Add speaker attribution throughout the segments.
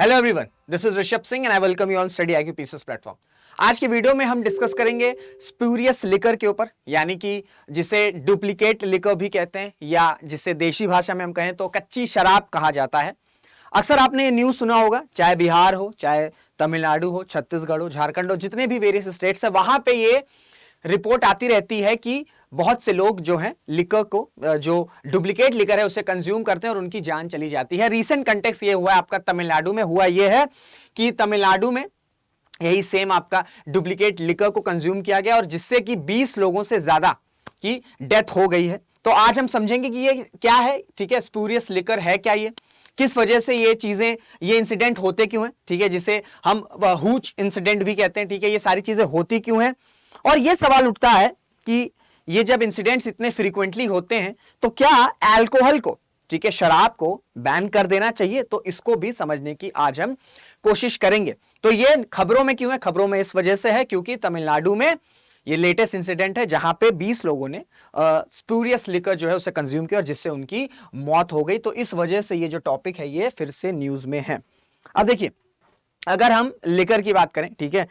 Speaker 1: Hello everyone, this is Rishabh Singh and I welcome you on study IQ pieces platform. आज की video में हम discuss करेंगे स्प्यूरियस लिकर के ऊपर, यानी कि जिसे डुप्लीकेट लिकर भी कहते हैं या जिसे देशी भाषा में हम कहें तो कच्ची शराब कहा जाता है। अक्सर आपने ये न्यूज़ सुना होगा, चाहे बिहार हो, चाहे तमिलनाडु हो, छत्तीसगढ़ हो, झारखंड हो, जितने भी वेरियस स्टेट्स है वहां पे ये रिपोर्ट आती रहती है कि बहुत से लोग जो हैं लिकर को, जो डुप्लीकेट लिकर है उसे कंज्यूम करते हैं और उनकी जान चली जाती है। रीसेंट कंटेक्स्ट ये हुआ है आपका तमिलनाडु में, हुआ ये है कि तमिलनाडु में यही सेम आपका डुप्लीकेट लिकर को कंज्यूम किया गया और जिससे कि 20 लोगों से ज्यादा की डेथ हो गई है। तो आज हम समझेंगे कि ये क्या है, ठीक है, स्पूरियस लिकर है क्या, ये किस वजह से ये चीजें, ये इंसिडेंट होते क्यों हैं, ठीक है, जिसे हम हूच इंसिडेंट भी कहते हैं, ठीक है, ये सारी चीजें होती क्यों हैं। और ये सवाल उठता है कि ये जब इंसिडेंट्स इतने फ्रीक्वेंटली होते हैं तो क्या अल्कोहल को, ठीक है, शराब को बैन कर देना चाहिए। तो इसको भी समझने की आज हम कोशिश करेंगे। तो ये खबरों में क्यों है, खबरों में इस वजह से है क्योंकि तमिलनाडु में ये लेटेस्ट इंसिडेंट है जहां पे 20 लोगों ने स्पूरियस लिकर जो है उसे कंज्यूम किया और जिससे उनकी मौत हो गई। तो इस वजह से ये जो टॉपिक है ये फिर से न्यूज में है। अब देखिए, अगर हम लिकर की बात करें, ठीक है,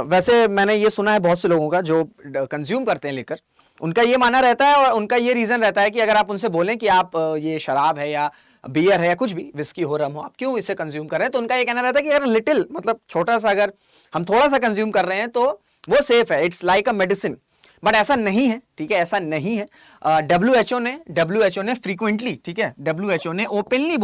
Speaker 1: वैसे मैंने ये सुना है बहुत से लोगों का जो कंज्यूम करते हैं लिकर, उनका ये मानना रहता है और उनका ये रीजन रहता है कि अगर आप उनसे बोलें कि आप ये शराब है या बियर है या कुछ भी, विस्की हो, रम हो, आप क्यों इसे कंज्यूम कर रहे हैं, तो उनका ये कहना रहता है कि यार लिटिल, मतलब छोटा सा, अगर हम थोड़ा सा कंज्यूम कर रहे हैं तो वो सेफ है, it's like a medicine. But ऐसा नहीं है, ठीक है, ऐसा नहीं है। डब्ल्यूएचओ ने फ्रीक्वेंटली, ठीक है, डब्ल्यूएचओ ने ओपनली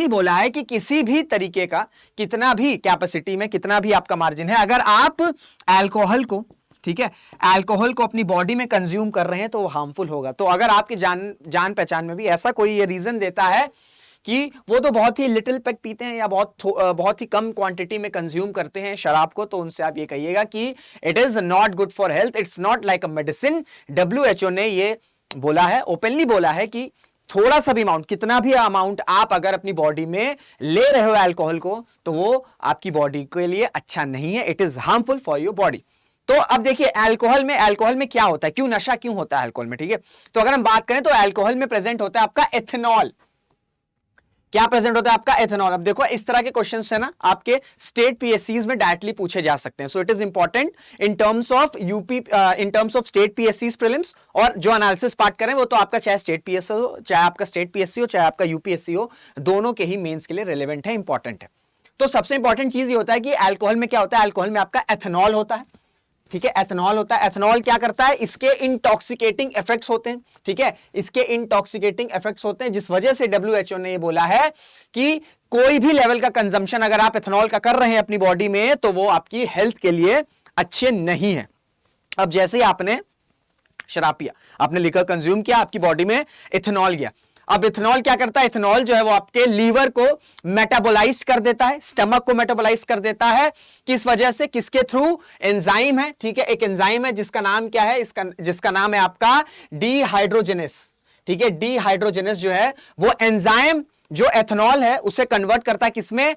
Speaker 1: बोला है कि किसी भी तरीके का, कितना भी कैपेसिटी में, कितना भी आपका मार्जिन है, अगर आप अल्कोहल को, ठीक है, अल्कोहल को अपनी बॉडी में कंज्यूम कर रहे हैं तो वो हार्मफुल होगा। तो अगर आपकी जान पहचान में भी ऐसा कोई ये रीजन देता है कि वो तो बहुत ही लिटिल पैक पीते हैं या बहुत ही कम क्वांटिटी में कंज्यूम करते हैं शराब को, तो उनसे आप ये कहिएगा कि it is not good for health, it's not like a medicine. WHO ने ये बोला है, ओपनली बोला है कि थोड़ा सा भी अमाउंट, कितना भी अमाउंट आप अगर अपनी बॉडी में ले रहे हो अल्कोहल को, तो वो आपकी बॉडी के लिए अच्छा नहीं है, it is harmful for your body. तो अब देखिए, अल्कोहल में क्या होता है, क्यों नशा क्यों होता है अल्कोहल में, ठीक है। तो अगर हम बात करें तो अल्कोहल में प्रेजेंट होता है आपका एथेनॉल। क्या प्रेजेंट होता है आपका एथेनॉल। अब देखो, इस तरह के क्वेश्चंस है ना आपके स्टेट पीएससीज में डायरेक्टली पूछे जा सकते हैं। So it is important in terms of in terms of state पीएससीज प्रीलिम्स। और जो एनालिसिस पार्ट करें वो तो आपका चाहे स्टेट पीएससी हो, चाहे आपका स्टेट पीएससी हो, चाहे आपका यूपीएससी हो, दोनों के ही मेंस के लिए रेलेवेंट है, इंपॉर्टेंट है। तो सबसे इंपॉर्टेंट चीज ये होता है कि अल्कोहल में क्या होता है, अल्कोहल में आपका एथेनॉल होता है, ठीक है, एथेनॉल होता है। एथेनॉल क्या करता है, इसके इंटॉक्सिकेटिंग इफेक्ट्स होते हैं, ठीक है, इसके इंटॉक्सिकेटिंग इफेक्ट्स होते हैं, जिस वजह से डब्ल्यूएचओ ने ये बोला है कि कोई भी लेवल का कंजम्पशन अगर आप एथेनॉल का कर रहे हैं अपनी बॉडी में तो वो आपकी हेल्थ के लिए अच्छे नहीं है। अब जैसे ही आपने शराब पिया, आपने लिकर कंज्यूम किया, आपकी बॉडी में इथेनॉल गया। अब इथेनॉल क्या करता है, इथेनॉल जो है वो आपके लीवर को मेटाबोलाइज कर देता है, स्टमक को मेटाबोलाइज कर देता है। किस वजह से, किसके थ्रू, एंजाइम है, ठीक है, एक एंजाइम है जिसका नाम क्या है, जिसका नाम है आपका डीहाइड्रोजिनेस, ठीक है। डीहाइड्रोजिनेस जो है वो एंजाइम जो एथेनॉल है उसे कन्वर्ट करता है किसमें,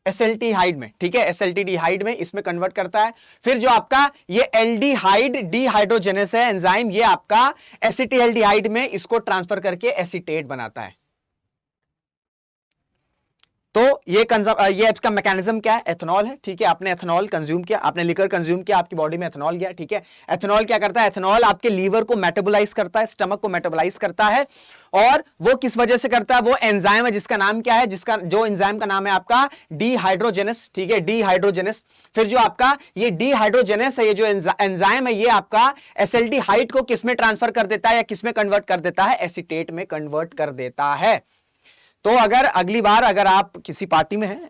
Speaker 1: एसिल्टीहाइड में, ठीक है, एसिल्टीहाइड में, इसमें कन्वर्ट करता है। फिर जो आपका ये एल्डिहाइड, डीहाइड्रोजिनेस है एंजाइम, ये आपका एसिटिल्डिहाइड में इसको ट्रांसफर करके एसीटेट बनाता है। तो ये इसका मैकेनिज्म क्या है, एथेनॉल है, ठीक है। आपने एथेनॉल कंज्यूम किया, आपने लिकर कंज्यूम किया, आपकी बॉडी में एथेनॉल गया, ठीक है। एथेनॉल क्या करता है, एथेनॉल आपके लीवर को मेटाबोलाइज करता है, स्टमक को मेटाबोलाइज करता है। और वो किस वजह से करता है, वो एंजाइम है जिसका नाम क्या है, जो एंजाइम का नाम है आपका डीहाइड्रोजिनेस, ठीक है, डीहाइड्रोजिनेस। फिर जो आपका ये डीहाइड्रोजिनेस है, ये जो एंजाइम है, ये आपका एसिल्डिहाइड को किसमें ट्रांसफर कर देता है या किसमें कन्वर्ट कर देता है, एसीटेट में कन्वर्ट कर देता है। तो अगर अगली बार अगर आप किसी पार्टी में हैं,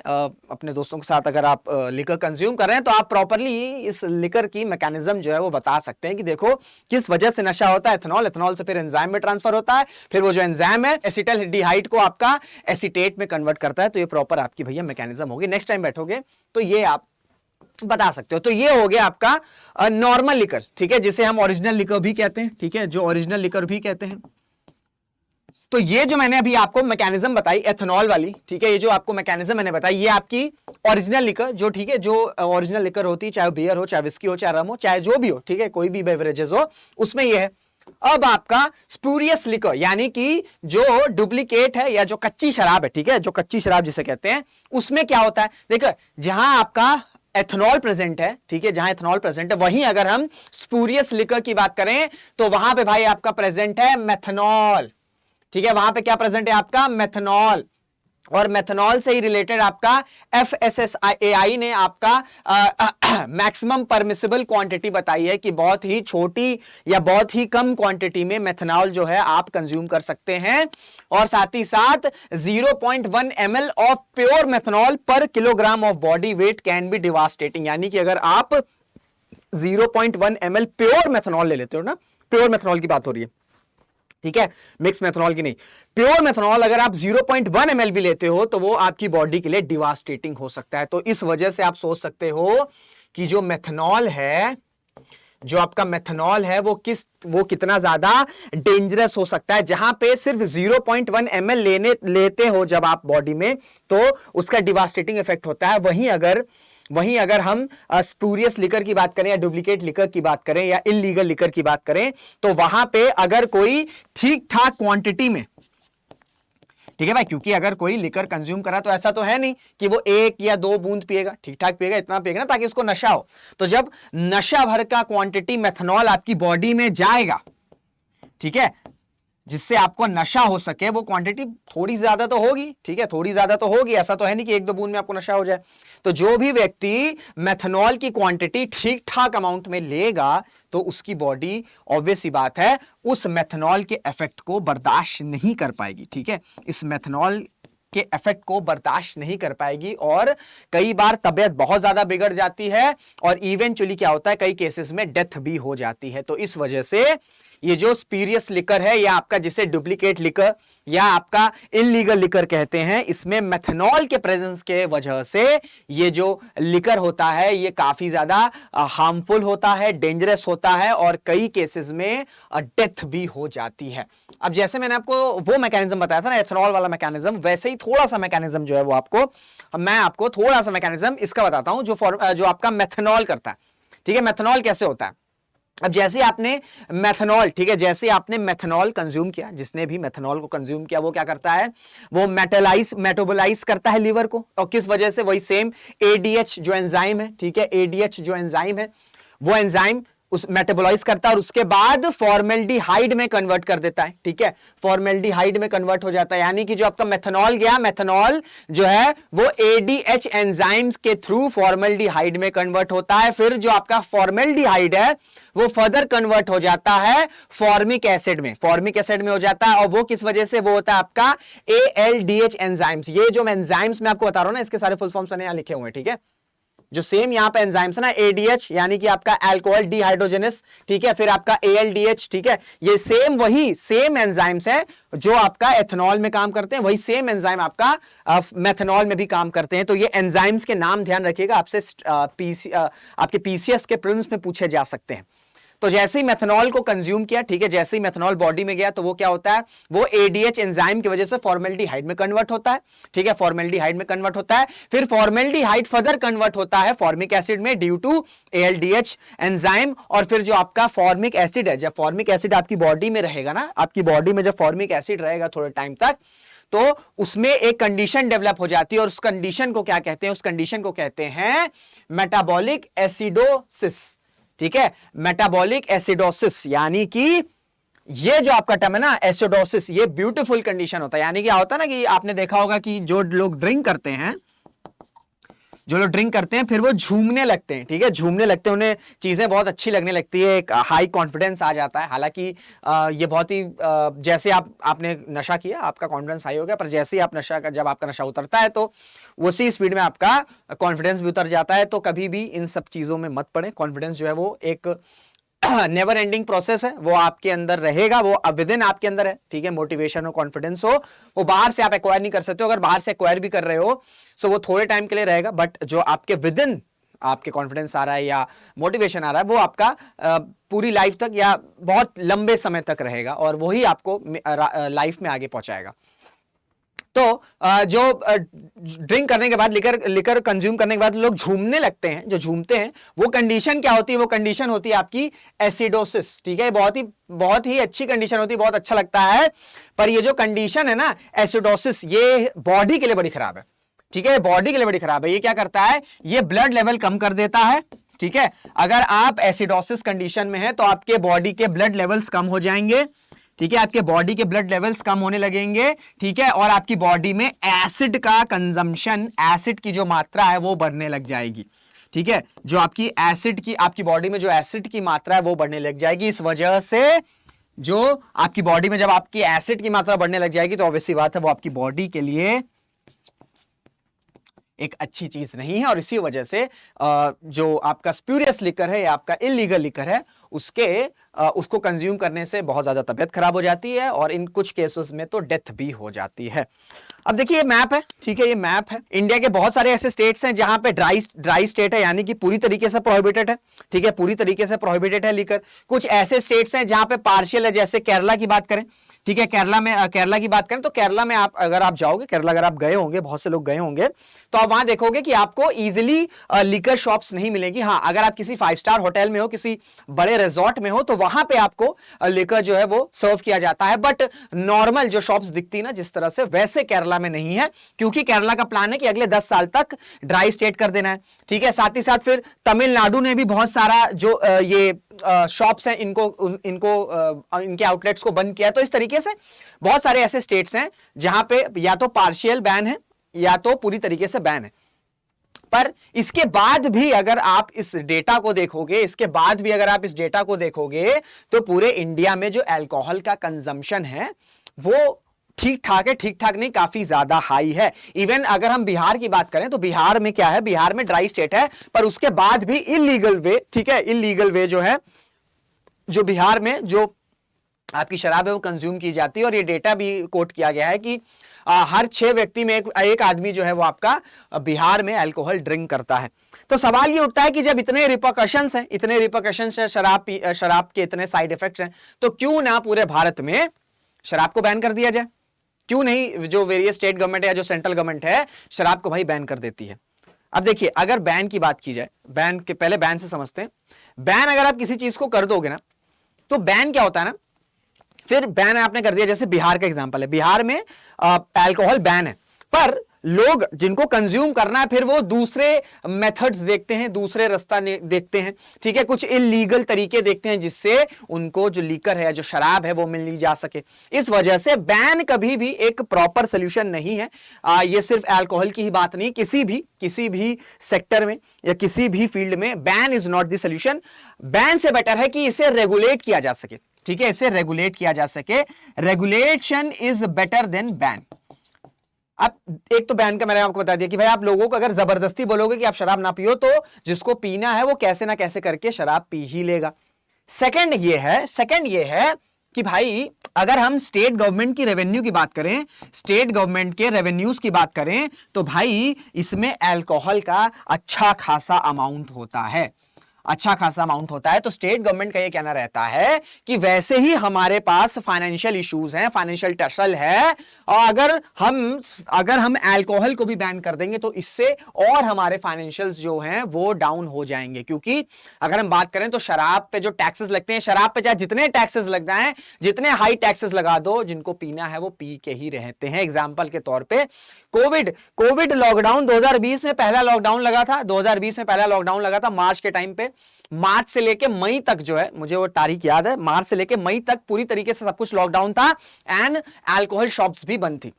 Speaker 1: अपने दोस्तों के साथ अगर आप लिकर कंज्यूम कर रहे हैं, तो आप प्रॉपर्ली इस लिकर की मैकेनिज्म जो है वो बता सकते हैं कि देखो किस वजह से नशा होता है, एथेनॉल, एथेनॉल से फिर एंजाइम में ट्रांसफर होता है, फिर वो जो एंजाइम है एसिटिल्डिहाइड को आपका एसीटेट में कन्वर्ट करता है। तो ये प्रॉपर आपकी भैया मैकेनिज्म होगी, नेक्स्ट टाइम बैठोगे तो ये आप बता सकते हो। तो ये हो गया आपका नॉर्मल लिकर, ठीक है, जिसे हम ओरिजिनल लिकर भी कहते हैं, ठीक है, जो ओरिजिनल लिकर भी कहते हैं। तो ये जो मैंने अभी आपको मैकेनिज्म बताई एथेनॉल वाली, ठीक है, ये जो आपको मैकेनिज्म मैंने बताई, ये आपकी ओरिजिनल लिकर, जो, ठीक है, जो ओरिजिनल लिकर होती है, चाहे बियर हो, चाहे विस्की हो, चाहे रम हो, चाहे जो भी हो, ठीक है, कोई भी बेवरेजेस हो, उसमें ये है। अब आपका स्पूरियस लिकर यानी कि जो डुप्लीकेट है या जो कच्ची शराब है, ठीक है, जो कच्ची शराब जिसे कहते हैं, उसमें क्या होता है, देखो जहां आपका एथनॉल प्रेजेंट है, ठीक है, जहां एथनॉल प्रेजेंट है, वहीं अगर हम स्पूरियस लिकर की बात करें तो वहां पे भाई आपका प्रेजेंट है मेथनॉल, ठीक है, वहां पे क्या प्रेजेंट है आपका मेथनॉल। और मेथनॉल से ही रिलेटेड आपका FSSAI ने आपका मैक्सिमम परमिसिबल क्वांटिटी बताई है कि बहुत ही छोटी या बहुत ही कम क्वांटिटी में मेथनॉल जो है आप कंज्यूम कर सकते हैं। और साथ ही साथ 0.1 ml ऑफ प्योर मेथनॉल पर kilogram of body weight can be devastating, यानी कि अगर आप 0.1 ml प्योर मेथनॉल ले लेते हो ना, प्योर मेथनॉल की बात हो रही है, ठीक है, मिक्स मेथनॉल की नहीं, प्योर मेथनॉल अगर आप 0.1 ml भी लेते हो तो वो आपकी बॉडी के लिए डिवास्टेटिंग हो सकता है। तो इस वजह से आप सोच सकते हो कि जो मेथनॉल है, जो आपका मेथनॉल है वो कितना ज्यादा डेंजरस हो सकता है। जहां पे सिर्फ 0.1 ml लेते हो जब आप बॉडी में, तो उसका डिवास्टेटिंग इफेक्ट होता है। वहीं अगर हम स्पूरियस लिकर की बात करें या डुप्लीकेट लिकर की बात करें या इल्लीगल लिकर की बात करें, तो वहां पे अगर कोई ठीक ठाक क्वांटिटी में, ठीक है भाई, क्योंकि अगर कोई लिकर कंज्यूम करा तो ऐसा तो है नहीं कि वो 1 या 2 बूंद पिएगा, ठीक ठाक पिएगा, इतना पिएगा ना ताकि उसको नशा हो। तो जब नशा भर का क्वांटिटी मेथनॉल आपकी बॉडी में जाएगा, ठीक है, जिससे आपको नशा हो सके, वो क्वांटिटी थोड़ी ज्यादा तो होगी, ठीक है, थोड़ी ज्यादा तो होगी, ऐसा तो है नहीं कि 1-2 बूंद में आपको नशा हो जाए। तो जो भी व्यक्ति मेथनॉल की क्वांटिटी ठीक ठाक अमाउंट में लेगा तो उसकी बॉडी ऑब्वियस सी बात है उस मेथनॉल के इफेक्ट को बर्दाश्त नहीं कर पाएगी, ठीक है, इस मेथनॉल के इफेक्ट को बर्दाश्त नहीं कर पाएगी और कई बार तबीयत बहुत ज्यादा बिगड़ जाती है और इवेंचुअली क्या होता है, कई केसेस में डेथ भी हो जाती है। तो इस वजह से ये जो स्पीरियस लिकर है या आपका जिसे डुप्लीकेट लिकर या आपका इल्लीगल लिकर कहते हैं, इसमें मेथनॉल के प्रेजेंस के वजह से ये जो लिकर होता है ये काफी ज्यादा हार्मफुल होता है, डेंजरस होता है और कई केसेस में डेथ भी हो जाती है। अब जैसे मैंने आपको वो मैकेनिज्म बताया था ना, एथनॉल वाला मैकेनिज्म, वैसे ही थोड़ा सा मैकेनिज्म जो है वो मैं आपको थोड़ा सा मैकेनिज्म इसका बताता हूं जो आपका मेथनॉल करता है, ठीक है। मेथनॉल कैसे होता है, अब जैसे आपने मेथनॉल, ठीक है, जैसे आपने मेथनॉल कंज्यूम किया, जिसने भी मेथनॉल को कंज्यूम किया वो क्या करता है, वो मेटाबोलाइज करता है लीवर को, और किस वजह से, वही सेम ADH जो एंजाइम है, ठीक है, ADH जो एंजाइम है वो एंजाइम उस मेटाबोलाइज करता है और उसके बाद फॉर्मेल्डिहाइड में कन्वर्ट कर देता है, ठीक है, फॉर्मेल्डिहाइड में कन्वर्ट हो जाता है। यानी कि जो आपका मेथनॉल गया, मेथनॉल जो है वो ADH एंजाइम्स के थ्रू फॉर्मेल्डिहाइड में कन्वर्ट होता है। फिर जो आपका फॉर्मेल्डिहाइड है वो फर्दर कन्वर्ट हो जाता है फॉर्मिक एसिड में हो जाता है। और वो किस वजह से, वो होता है आपका ALDH एंजाइम्स। ये जो मैं एंजाइम्स में आपको बता रहा हूं ना, इसके सारे फुल फॉर्म्स मैंने यहां लिखे हुए हैं, ठीक है, जो सेम यहां पे एंजाइम्स है ना, ADH यानी कि आपका अल्कोहल डिहाइड्रोजनेस, ठीक है, फिर आपका ALDH, ठीक है, ये वही सेम एंजाइम्स है जो आपका एथनॉल में काम करते हैं, वही सेम एंजाइम आपका मेथनॉल में भी काम करते हैं। तो ये एंजाइम्स के नाम ध्यान रखिएगा, आपसे आपके PCS के प्रीलिम्स में पूछे जा सकते हैं। तो जैसे ही मेथनॉल को कंज्यूम किया, ठीक है, जैसे ही मेथनॉल बॉडी में गया तो वो क्या होता है, वो ADH एंजाइम की वजह से फॉर्मेल्डिहाइड में कन्वर्ट होता है, ठीक है, फॉर्मेल्डिहाइड में कन्वर्ट होता है। फिर फॉर्मेल्डिहाइड फर्दर कन्वर्ट होता है फॉर्मिक एसिड में ड्यू टू ALDH एंजाइम। और फिर जो आपका फॉर्मिक एसिड है, जब फॉर्मिक एसिड आपकी बॉडी में रहेगा ना, आपकी बॉडी में जब फॉर्मिक एसिड रहेगा थोड़े टाइम तक, तो उसमें एक कंडीशन डेवलप हो जाती है और उस कंडीशन को क्या कहते हैं, उस कंडीशन को कहते हैं मेटाबॉलिक एसिडोसिस, ठीक है, मेटाबॉलिक एसिडोसिस। यानी कि ये जो आपका टर्म है ना एसिडोसिस, ये ब्यूटीफुल कंडीशन होता है। यानी कि क्या होता है ना कि आपने देखा होगा कि जो लोग ड्रिंक करते हैं फिर वो झूमने लगते हैं, ठीक है, झूमने लगते हैं, उन्हें चीजें बहुत अच्छी लगने लगती है, एक हाई कॉन्फिडेंस आ जाता है। हालांकि ये बहुत ही जैसे आपने नशा किया आपका कॉन्फिडेंस हाई हो गया, पर जैसे ही आप जब आपका नशा उतरता है तो उसी स्पीड में आपका कॉन्फिडेंस भी उतर जाता है। तो कभी भी इन सब चीजों में मत पड़े। कॉन्फिडेंस जो है वो एक नेवर एंडिंग प्रोसेस है, वो आपके अंदर रहेगा, वो विद इन आपके अंदर है, ठीक है, मोटिवेशन हो, कॉन्फिडेंस हो, वो बाहर से आप एक्वायर नहीं कर सकते हो। अगर बाहर से एक्वायर भी कर रहे हो तो वो थोड़े टाइम के लिए रहेगा, बट जो आपके विद इन आपके कॉन्फिडेंस आ रहा है या मोटिवेशन आ रहा है वो आपका पूरी लाइफ तक या बहुत लंबे समय तक रहेगा और वही आपको लाइफ में आगे पहुंचाएगा। तो जो ड्रिंक करने के बाद लिकर कंज्यूम करने के बाद लोग झूमने लगते हैं, जो झूमते हैं, वो कंडीशन क्या होती है? वो कंडीशन होती है आपकी एसिडोसिस। ठीक है, बहुत ही अच्छी कंडीशन होती है, बहुत अच्छा लगता है, पर ये जो कंडीशन है ना एसिडोसिस, ये बॉडी के लिए बड़ी खराब है। ठीक है, बॉडी के लिए बड़ी खराब है। ये क्या करता है? ये ब्लड लेवल कम कर देता है। ठीक है, अगर आप एसिडोसिस कंडीशन में है तो आपके बॉडी के ब्लड लेवल्स कम हो जाएंगे। ठीक है, आपके बॉडी के ब्लड लेवल्स कम होने लगेंगे। ठीक है, और आपकी बॉडी में एसिड का कंजम्पशन, एसिड की जो मात्रा है वो बढ़ने लग जाएगी। ठीक है, जो आपकी बॉडी में जो एसिड की मात्रा है वो बढ़ने लग जाएगी। इस वजह से जो आपकी बॉडी में जब आपकी एसिड की मात्रा बढ़ने लग जाएगी तो ऑब्वियसली बात है वो आपकी बॉडी के लिए एक अच्छी चीज नहीं है। और इसी वजह से जो आपका स्प्यूरियस लिकर है या आपका इलीगल लिकर है उसको कंज्यूम करने से बहुत ज्यादा तबीयत खराब हो जाती है और इन कुछ केसेस में तो डेथ भी हो जाती है। अब देखिए ये मैप है। ठीक है, ये मैप है। इंडिया के बहुत सारे ऐसे स्टेट्स हैं जहां पे ड्राई स्टेट है, यानी कि पूरी तरीके से प्रोहिबिटेड है। ठीक है, पूरी तरीके से प्रोहिबिटेड है लिकर। कुछ ऐसे स्टेट्स हैं जहां पे पार्शियल है, जैसे केरला की बात करें। ठीक है, केरला की बात करें तो केरला में अगर आप जाओगे, केरला अगर आप गए होंगे, बहुत से लोग गए होंगे, तो आप वहां देखोगे कि आपको इजीली लिकर शॉप्स नहीं मिलेगी। हाँ, अगर आप किसी 5 स्टार होटल में हो, किसी बड़े रिजॉर्ट में हो, तो वहां पे आपको लिकर जो है वो सर्व किया जाता है। बट नॉर्मल जो शॉप्स दिखती है ना जिस तरह से, वैसे केरला में नहीं है, क्योंकि केरला का प्लान है कि अगले 10 साल तक ड्राई स्टेट कर देना है। ठीक है, साथ ही साथ फिर तमिलनाडु ने भी बहुत सारा जो ये शॉप्स हैं इनके आउटलेट्स को बंद किया है। तो इस तरीके से बहुत सारे ऐसे स्टेट्स हैं जहां पे या तो पार्शियल बैन है या तो पूरी तरीके से बैन है। पर इसके बाद भी अगर आप इस डेटा को देखोगे, तो पूरे इंडिया में जो अल्कोहल का कंजम्पशन है वो ठीक ठाक है, ठीक ठाक नहीं, काफी ज्यादा हाई है। इवन अगर हम बिहार की बात करें तो बिहार में क्या है? बिहार में ड्राई स्टेट है, पर उसके बाद भी इलीगल वे, ठीक है, इलीगल वे जो है, जो बिहार में जो आपकी शराब है वो कंज्यूम की जाती है। और ये डेटा भी कोट किया गया है कि हर 6 व्यक्ति में एक आदमी जो है वो आपका बिहार में अल्कोहल ड्रिंक करता है। तो सवाल ये उठता है कि जब इतने रिपरकशंस हैं, शराब के इतने साइड इफेक्ट्स हैं, तो क्यों ना पूरे भारत में शराब को बैन कर दिया जाए? क्यों नहीं जो वेरियस स्टेट गवर्नमेंट या जो सेंट्रल गवर्नमेंट है शराब को भाई बैन कर देती है? अब देखिए, अगर बैन की बात की जाए, बैन के पहले बैन से समझते हैं। बैन अगर आप किसी चीज को कर दोगे ना, तो बैन क्या होता है ना, फिर बैन आपने कर दिया, जैसे बिहार का एग्जांपल है, बिहार में अल्कोहल बैन है, पर लोग जिनको कंज्यूम करना है फिर वो दूसरे मेथड्स देखते हैं, दूसरे रास्ता देखते हैं। ठीक है, कुछ इलीगल तरीके देखते हैं जिससे उनको जो लीकर है, जो शराब है, वो मिल जा सके। इस वजह से बैन कभी भी एक प्रॉपर सोल्यूशन नहीं है। ये सिर्फ अल्कोहल की ही बात नहीं, किसी भी सेक्टर में या किसी भी फील्ड में ban is not the solution. Ban से बेटर है कि इसे रेगुलेट किया जा सके। ठीक है, इसे रेगुलेट किया जा सके। Regulation is better than ban. अब एक तो बैन का मैंने आपको बता दिया कि भाई आप लोगों को अगर जबरदस्ती बोलोगे कि आप शराब ना पियो, तो जिसको पीना है वो कैसे ना कैसे करके शराब पी ही लेगा। सेकंड ये है कि भाई अगर हम स्टेट गवर्नमेंट की रेवेन्यू की बात करें, स्टेट गवर्नमेंट के रेवेन्यूज की बात करें, तो भाई इसमें अल्कोहल का अच्छा खासा अमाउंट होता है, अच्छा खासा अमाउंट होता है। तो स्टेट गवर्नमेंट का ये कहना रहता है कि वैसे ही हमारे पास फाइनेंशियल इश्यूज हैं, फाइनेंशियल टसल है, और अगर हम अल्कोहल को भी बैन कर देंगे तो इससे और हमारे फाइनेंशियल्स जो हैं वो डाउन हो जाएंगे। क्योंकि अगर हम बात करें तो शराब पे जो टैक्सेस लगते हैं, शराब पे चाहे जितने टैक्सेस लग जाएं, जितने हाई टैक्सेस लगा दो, जिनको पीना है वो पी के ही रहते हैं। एग्जाम्पल के तौर पे कोविड लॉकडाउन 2020 में पहला लॉकडाउन लगा था, 2020 में पहला लॉकडाउन लगा था मार्च के टाइम पे। मार्च से लेके मई तक जो है, मुझे वो तारीख याद है, मार्च से लेके मई तक पूरी तरीके से सब कुछ लॉकडाउन था एंड अल्कोहल शॉप्स भी बंद थी।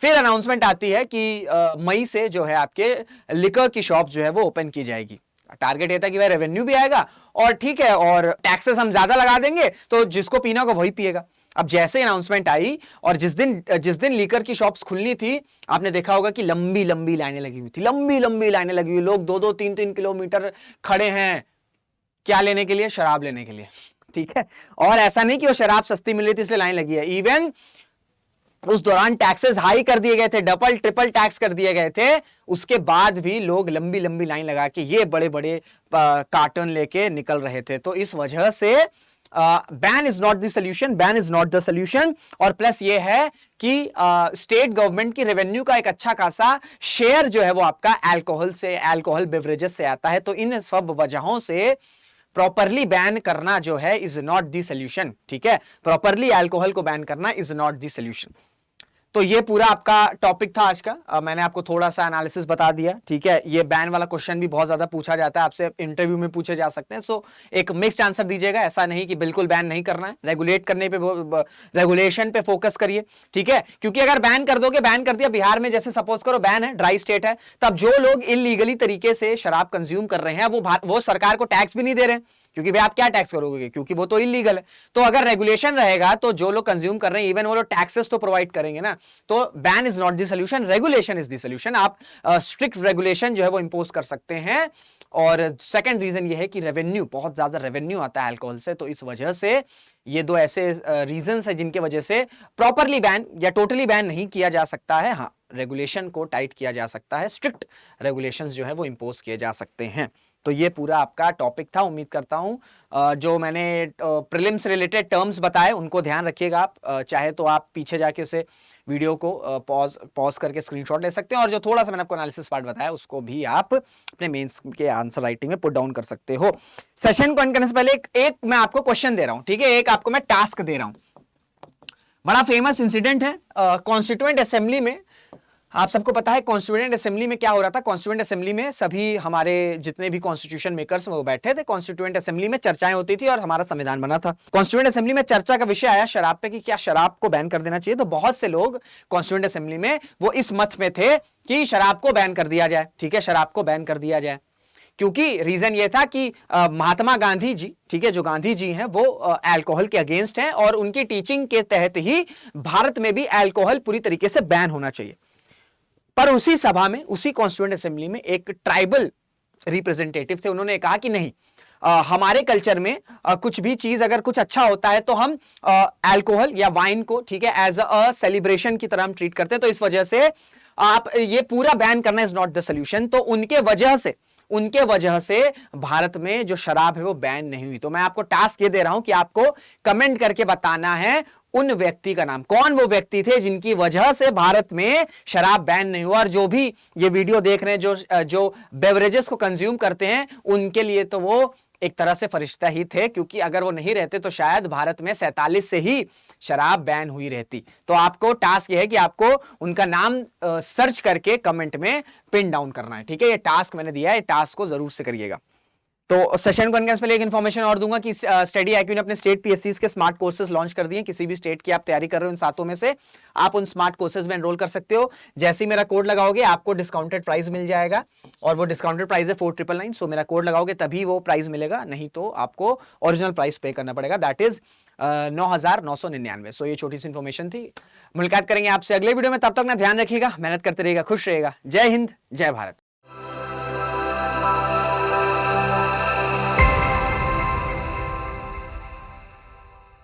Speaker 1: फिर अनाउंसमेंट आती है कि मई से जो है आपके लिकर की शॉप जो है वो ओपन की जाएगी। टारगेट ये था कि भाई रेवेन्यू भी आएगा और ठीक है, और टैक्सेस हम ज्यादा लगा देंगे तो जिसको पीना होगा वही पिएगा। अब जैसे अनाउंसमेंट आई और जिस दिन लीकर की शॉप्स खुलनी थी, आपने देखा होगा कि लंबी लंबी लाइनें लगी हुई थी, लंबी लाइनें लगी हुई, लोग 2-2, 3-3 किलोमीटर खड़े हैं, क्या लेने के लिए? शराब लेने के लिए। ठीक है, और ऐसा नहीं कि वो शराब सस्ती मिल रही थी इसलिए लाइन लगी है। इवन उस दौरान टैक्सेस हाई कर दिए गए थे, डबल ट्रिपल टैक्स कर दिए गए थे, उसके बाद भी लोग लंबी लंबी लाइन लगा के ये बड़े बड़े कार्टन लेके निकल रहे थे। तो इस वजह से ban is not the solution, ban is not the solution. और प्लस ये है कि स्टेट गवर्नमेंट की रेवेन्यू का एक अच्छा खासा शेयर जो है वो आपका अल्कोहल से, अल्कोहल बेवरेजेस से आता है। तो इन सब वजहों से प्रॉपरली बैन करना जो है इज नॉट द सोल्यूशन। ठीक है, प्रॉपरली अल्कोहल को बैन करना इज नॉट द सोल्यूशन। तो ये पूरा आपका टॉपिक था आज का। मैंने आपको थोड़ा सा एनालिसिस बता दिया। ठीक है, ये बैन वाला क्वेश्चन भी बहुत ज्यादा पूछा जाता है, आपसे इंटरव्यू में पूछे जा सकते हैं। सो एक मिक्स्ड आंसर दीजिएगा, ऐसा नहीं कि बिल्कुल बैन नहीं करना है। रेगुलेट करने पे, रेगुलेशन पे फोकस करिए। ठीक है, क्योंकि अगर बैन कर दोगे, बैन कर दिया बिहार में, जैसे सपोज करो बैन है, ड्राई स्टेट है, तब जो लोग इलीगली तरीके से शराब कंज्यूम कर रहे हैं वो सरकार को टैक्स भी नहीं दे रहे हैं, क्योंकि भाई आप क्या टैक्स करोगे, क्योंकि वो तो इलीगल है। तो अगर रेगुलेशन रहेगा तो जो लोग कंज्यूम कर रहे हैं इवन वो लोग टैक्सेस तो प्रोवाइड करेंगे ना। तो ban is not the solution, regulation is the solution. आप स्ट्रिक्ट रेगुलेशन जो है वो इंपोज कर सकते हैं। और सेकंड रीजन ये है कि रेवेन्यू, बहुत ज्यादा रेवेन्यू आता है अल्कोहल से, तो इस वजह से ये दो ऐसे रीजंस है जिनके वजह से प्रॉपरली बैन या टोटली बैन नहीं किया जा सकता है। हाँ, रेगुलेशन को टाइट किया जा सकता है, स्ट्रिक्ट रेगुलेशंस जो है वो इंपोज किए जा सकते हैं। तो ये पूरा आपका टॉपिक था। उम्मीद करता हूं जो मैंने प्रीलिम्स रिलेटेड टर्म्स बताए उनको ध्यान रखिएगा आप। चाहे तो आप पीछे जाके उसे वीडियो को पॉज करके स्क्रीनशॉट ले सकते हैं, और जो थोड़ा सा मैंने आपको एनालिसिस पार्ट बताया उसको भी आप अपने मेंस के आंसर राइटिंग में पुट डाउन कर सकते हो। सेशन को एंड करने से पहले एक मैं आपको क्वेश्चन दे रहा हूं। ठीक है, एक आपको मैं टास्क दे रहा हूं। बड़ा फेमस इंसिडेंट है कॉन्स्टिट्यूएंट असेंबली में। आप सबको पता है कॉन्स्टिट्यूएंट असेंबली में क्या हो रहा था। कॉन्स्टिट्यूएंट असेंबली में सभी हमारे जितने भी कॉन्स्टिट्यूशन मेकर्स वो बैठे थे। कॉन्स्टिट्यूएंट असेंबली में चर्चाएं होती थी और हमारा संविधान बना था। कॉन्स्टिट्यूएंट असेंबली में चर्चा का विषय आया शराब पे कि क्या शराब को बैन कर देना चाहिए। तो बहुत से लोग कॉन्स्टिट्यूएंट असेंबली में वो इस मत में थे कि शराब को बैन कर दिया जाए। ठीक है, शराब को बैन कर दिया जाए, क्योंकि रीजन ये था कि महात्मा गांधी जी, ठीक है, जो गांधी जी हैं वो अल्कोहल के अगेंस्ट हैं, और उनकी टीचिंग के तहत ही भारत में भी अल्कोहल पूरी तरीके से बैन होना चाहिए। पर उसी सभा में, उसी कॉन्स्टिट्यूएंट असेंबली में एक ट्राइबल रिप्रेजेंटेटिव थे। उन्होंने कहा कि नहीं, हमारे कल्चर में कुछ भी चीज अगर कुछ अच्छा होता है तो हम अल्कोहल या वाइन को, ठीक है, एज अ सेलिब्रेशन की तरह हम ट्रीट करते हैं। तो इस वजह से आप ये पूरा बैन करना इज नॉट द सोल्यूशन। तो उनके वजह से भारत में जो शराब है वो बैन नहीं हुई। तो मैं आपको टास्क ये दे रहा हूं कि आपको कमेंट करके बताना है उन व्यक्ति का नाम, कौन वो व्यक्ति थे जिनकी वजह से भारत में शराब बैन नहीं हुआ। और जो भी ये वीडियो देख रहे हैं, जो बेवरेजेस को कंज्यूम करते हैं, उनके लिए तो वो एक तरह से फरिश्ता ही थे, क्योंकि अगर वो नहीं रहते तो शायद भारत में 47 से ही शराब बैन हुई रहती। तो आपको टास्क ये है कि आपको उनका नाम सर्च करके कमेंट में पिन डाउन करना है। ठीक है, ये टास्क मैंने दिया है, टास्क को जरूर से करिएगा। तो सेशन को पहले एक इन्फॉर्मेशन और दूंगा कि स्टडी आईक्यू ने अपने स्टेट पीएससीज के स्मार्ट कोर्सेज लॉन्च कर दिए। किसी भी स्टेट की आप तैयारी कर रहे हो उन सातों में से, आप उन स्मार्ट कोर्सेज में एनरोल कर सकते हो। जैसे ही मेरा कोड लगाओगे आपको डिस्काउंटेड प्राइस मिल जाएगा, और वो डिस्काउंटेड प्राइस है 4999। सो मेरा कोड लगाओगे तभी वो प्राइस मिलेगा, नहीं तो आपको ओरिजिनल प्राइस पे करना पड़ेगा, दैट इज 9,999। सो ये छोटी सी इन्फॉर्मेशन थी। मुलाकात करेंगे आपसे अगले वीडियो में, तब तक ना ध्यान रखिएगा, मेहनत करते रहिएगा, खुश रहिएगा। जय हिंद, जय भारत।